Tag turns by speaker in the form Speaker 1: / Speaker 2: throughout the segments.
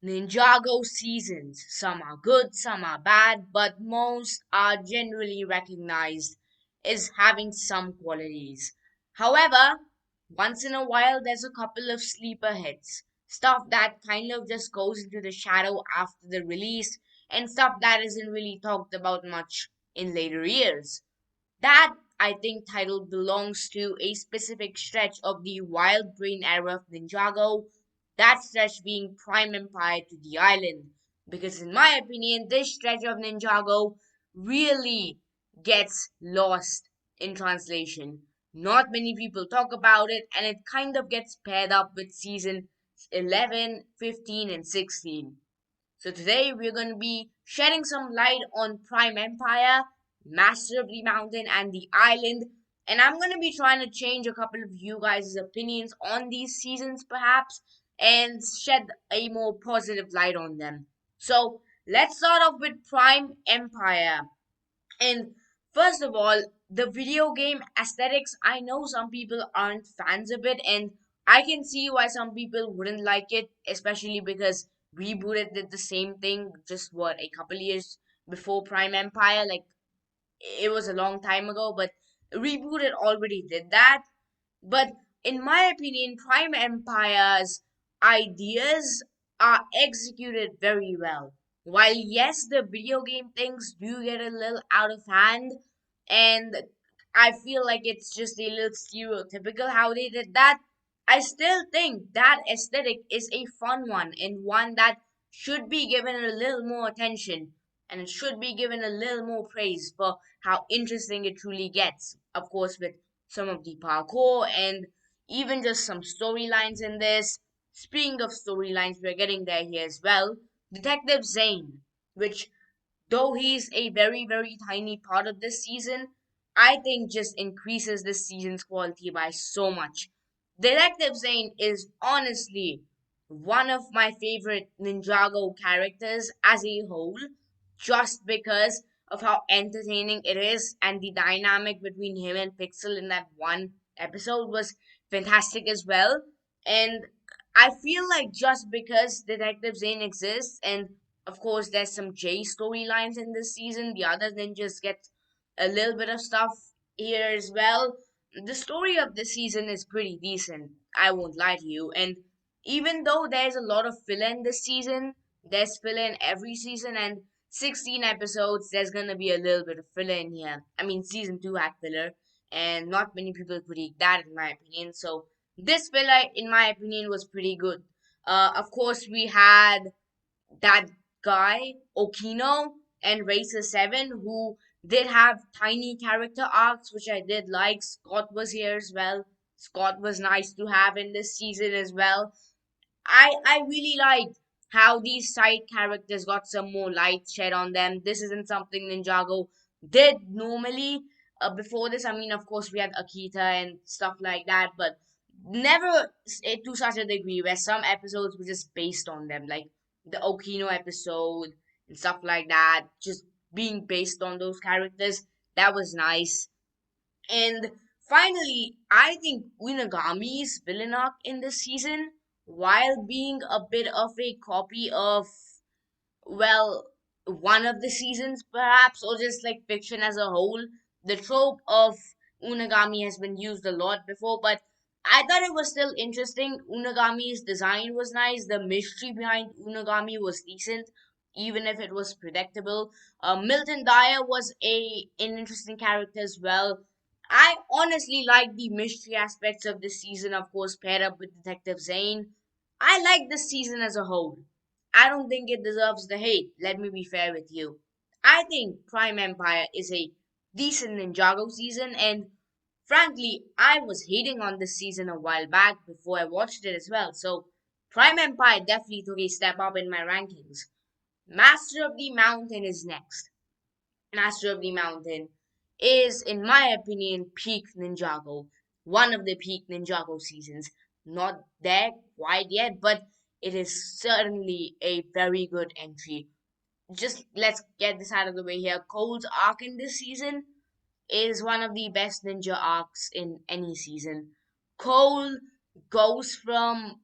Speaker 1: Ninjago seasons. Some are good, some are bad, but most are generally recognized as having some qualities. However, once in a while there's a couple of sleeper hits. Stuff that kind of just goes into the shadow after the release, and stuff that isn't really talked about much in later years. That, I think, title belongs to a specific stretch of the Wild Brain era of Ninjago, that stretch being Prime Empire to the island. Because, in my opinion, this stretch of Ninjago really gets lost in translation. Not many people talk about it, and it kind of gets paired up with season 11, 15, and 16. So today we're going to be shedding some light on Prime Empire, Master of the Mountain, and the Island. And I'm going to be trying to change a couple of you guys' opinions on these seasons, perhaps, and shed a more positive light on them. So let's start off with Prime Empire. And first of all, the video game aesthetics, I know some people aren't fans of it, and I can see why some people wouldn't like it, especially because Rebooted did the same thing just what, a couple years before Prime Empire. Like, it was a long time ago, but Rebooted already did that. But in my opinion, Prime Empire's ideas are executed very well. While yes, the video game things do get a little out of hand, and I feel like it's just a little stereotypical how they did that, I still think that aesthetic is a fun one and one that should be given a little more attention, and it should be given a little more praise for how interesting it truly gets. Of course, with some of the parkour and even just some storylines in this. Speaking of storylines, we're getting there here as well. Detective Zane, which though he's a very, very tiny part of this season, I think just increases this season's quality by so much. Detective Zane is honestly one of my favorite Ninjago characters as a whole, just because of how entertaining it is, and the dynamic between him and Pixel in that one episode was fantastic as well. And I feel like just because Detective Zane exists, and of course there's some J storylines in this season, the other ninjas get a little bit of stuff here as well. The story of this season is pretty decent, I won't lie to you. And even though there's a lot of filler in this season, there's filler in every season, and 16 episodes, there's gonna be a little bit of filler in here. I mean, season 2 had filler, and not many people critique that, in my opinion. So, this filler, in my opinion, was pretty good. Of course, we had that guy, Okino, and Racer 7, who did have tiny character arcs, which I did like. Scott was here as well. Scott was nice to have in this season as well. I really liked how these side characters got some more light shed on them. This isn't something Ninjago did normally. Before this, I mean, of course, we had Akita and stuff like that, but never to such a degree where some episodes were just based on them, like the Okino episode and stuff like that, just being based on those characters. That was nice. And finally, I think Unagami's villain arc in this season, while being a bit of a copy of, well, one of the seasons perhaps, or just like fiction as a whole, the trope of Unagami has been used a lot before, but I thought it was still interesting. Unagami's design was nice, the mystery behind Unagami was decent, even if it was predictable. Milton Dyer was an interesting character as well. I honestly like the mystery aspects of this season, of course, paired up with Detective Zane. I like this season as a whole. I don't think it deserves the hate, let me be fair with you. I think Prime Empire is a decent Ninjago season, and frankly, I was hating on this season a while back before I watched it as well, so Prime Empire definitely took a step up in my rankings. Master of the Mountain is next. Master of the Mountain is, in my opinion, peak Ninjago. One of the peak Ninjago seasons. Not there quite yet, but it is certainly a very good entry. Just let's get this out of the way here. Cole's arc in this season is one of the best ninja arcs in any season. Cole goes from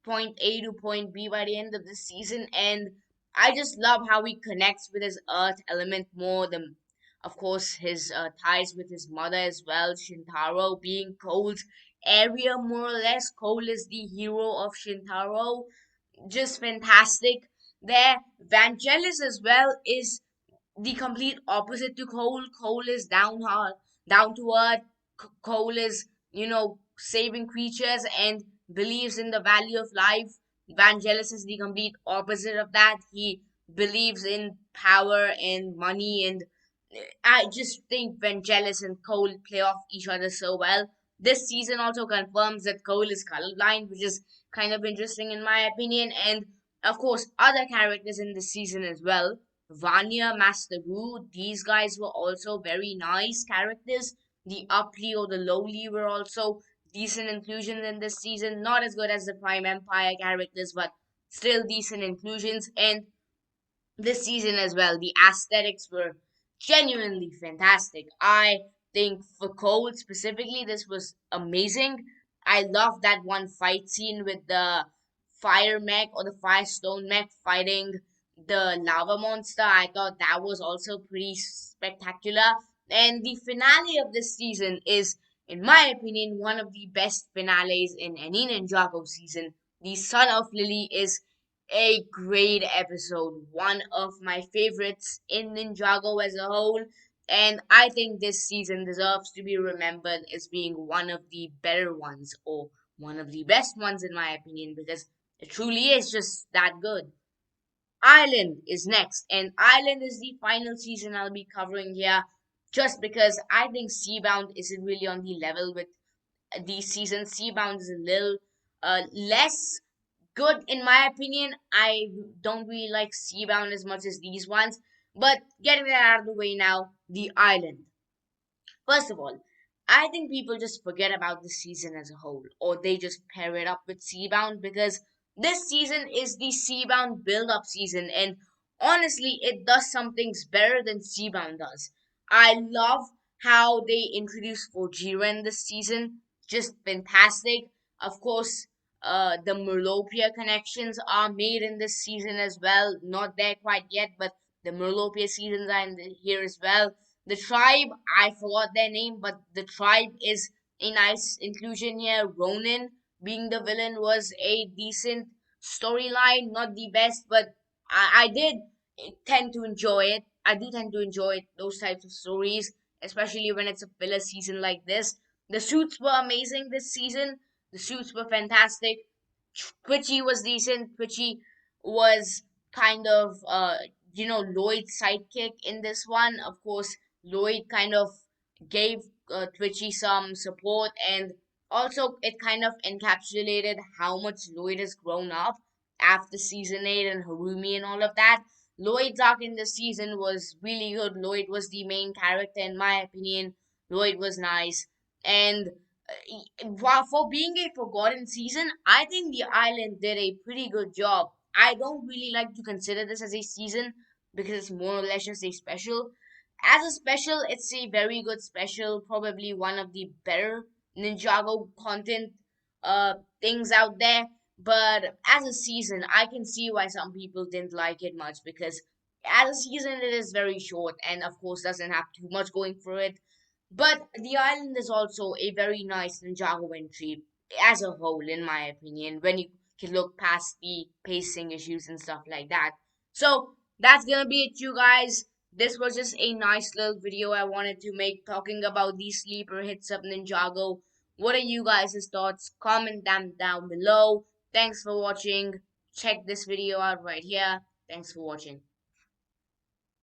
Speaker 1: point A to point B by the end of the season, and I just love how he connects with his Earth element more than, of course, his ties with his mother as well. Shintaro being Cole's area, more or less. Cole is the hero of Shintaro, just fantastic. There, Vangelis as well is the complete opposite to Cole. Cole is down to earth. Cole is, saving creatures and believes in the value of life. Vangelis is the complete opposite of that. He believes in power and money, and I just think Vangelis and Cole play off each other so well. This season also confirms that Cole is colorblind, which is kind of interesting in my opinion, and of course, other characters in this season as well. Vanya, Master Wu, these guys were also very nice characters. The Upply or the Lowly were also decent inclusions in this season. Not as good as the Prime Empire characters, but still decent inclusions. And this season as well, the aesthetics were genuinely fantastic. I think for Cole specifically, this was amazing. I love that one fight scene with the fire mech or the firestone mech fighting the lava monster. I thought that was also pretty spectacular. And the finale of this season is, in my opinion, one of the best finales in any Ninjago season. The Son of Lily is a great episode, one of my favorites in Ninjago as a whole, and I think this season deserves to be remembered as being one of the better ones or one of the best ones in my opinion because it truly is just that good. Island is next, and Island is the final season I'll be covering here just because I think Seabound isn't really on the level with these seasons. Seabound is a little less good in my opinion. I don't really like Seabound as much as these ones. But getting that out of the way now, the island. First of all, I think people just forget about the season as a whole, or they just pair it up with Seabound because this season is the Seabound build up season, and honestly, it does some things better than Seabound does. I love how they introduced Fojira in this season, just fantastic. Of course, the Merlopia connections are made in this season as well. Not there quite yet, but the Merlopia seasons are here as well. The tribe, I forgot their name, but the tribe is a nice inclusion here. Ronin being the villain was a decent storyline, not the best, but I did tend to enjoy it. I do tend to enjoy those types of stories, especially when it's a filler season like this. The suits were amazing this season. The suits were fantastic. Twitchy was decent. Twitchy was kind of Lloyd's sidekick in this one. Of course, Lloyd kind of gave Twitchy some support, and also it kind of encapsulated how much Lloyd has grown up after season 8 and Harumi and all of that. Lloyd's arc in this season was really good. Lloyd was the main character in my opinion. Lloyd was nice, and while for being a forgotten season, I think the island did a pretty good job. I don't really like to consider this as a season because it's more or less just a special. As a special, it's a very good special, probably one of the better Ninjago content things out there. But as a season, I can see why some people didn't like it much because as a season it is very short and of course doesn't have too much going for it. But the island is also a very nice Ninjago entry as a whole, in my opinion, when you can look past the pacing issues and stuff like that. So that's gonna be it, you guys. This was just a nice little video I wanted to make talking about these sleeper hits of Ninjago. What are you guys' thoughts? Comment them down below. Thanks for watching. Check this video out right here. Thanks for watching.